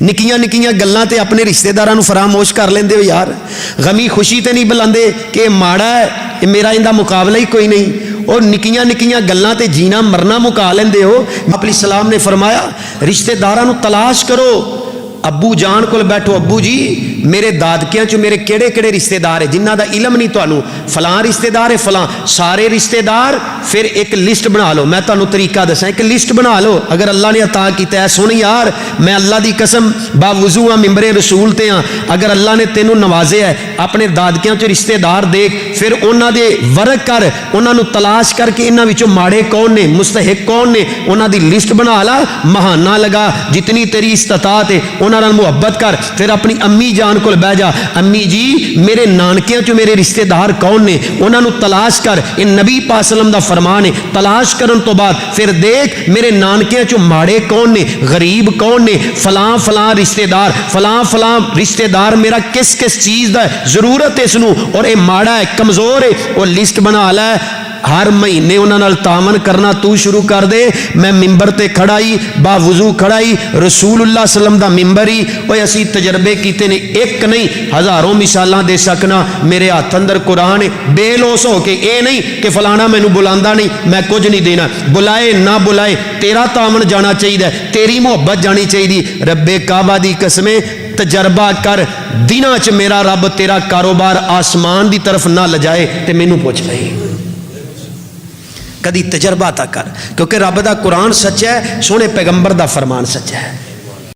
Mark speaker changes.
Speaker 1: निक्कियां निक्कियां गल्लां ते अपने रिश्तेदारां नूं फरामोश कर लेंदे हो यार। गमी खुशी ते नहीं बुलांदे कि माड़ा है, मेरा इनका मुकाबला ही कोई नहीं। और निक्कियां निक्कियां गल्लां ते जीना मरना मुका लेंदे हो। अपनी सलाम ने फरमाया रिश्तेदारां नूं तलाश करो। अब्बू जान कोल बैठो, अब्बू जी मेरे दादकियां चो मेरे केड़े केड़े रिश्तेदार है जिन्हां दा इलम नहीं तुहानूं, फलां रिश्तेदार है फलां, सारे रिश्तेदार। फिर एक लिस्ट बना लो, मैं तुहानूं तरीका दसां, एक लिस्ट बना लो। अगर अल्लाह ने अता कीता है, सुन यार मैं अल्लाह दी कसम बावजू हाँ मिंबरे रसूल ते हाँ, अगर अल्लाह ने तेनों नवाजे है अपने दादकियां चो रिश्तेदार देख, फिर उन्हां दे वर्क कर, उन्हां नूं तलाश करके इन्हां विचों माड़े कौन ने, मुस्तहिक कौन ने, उन्हां दी लिस्ट बना ला, महाना लगा, जितनी तेरी इस्तात है उन्हां नाल मुहब्बत कर। फिर अपनी अम्मी जान कोल बह जा, अम्मी जी मेरे नानकियां चो मेरे रिश्तेदार कौन ने, उन्हां नूं तलाश कर। ये नबी पाक सल्लम दा फरमान है। तलाश करन तो बाद फिर देख मेरे नानकियां चो माड़े कौन ने, गरीब कौन ने, फलां फलां रिश्तेदार, फलां फलां रिश्तेदार मेरा किस किस चीज़ दा जरूरत है इसनूं, और ये माड़ा है कमज़ोर है, वो लिस्ट बना लै। हर महीने उन्होंने तावन करना तू शुरू कर दे। मैं मिंबर ते खड़ा ही बावजू खड़ा ही रसूलुल्लाह सल्लम दा मिंबर ही। ओए असी तजर्बे कीते ने, एक नहीं हज़ारों मिसालां दे सकना। मेरे हाथ अंदर कुरान है, बेलोस हो के ये नहीं कि फलाना मैनू बुलांदा नहीं मैं कुछ नहीं देना, बुलाए ना बुलाए तेरा तावन जाना चाहिए, तेरी मुहब्बत जानी चाहिए। रब्बे काबा दी कसमें तजर्बा कर, दिनां च मेरा रब तेरा कारोबार आसमान की तरफ ना लजाए तो मैनू पुछ लई। कदी तजर्बा तक कर, क्योंकि रब दा कुरान सच्चा है, सोने पैगंबर दा फरमान सच्चा है।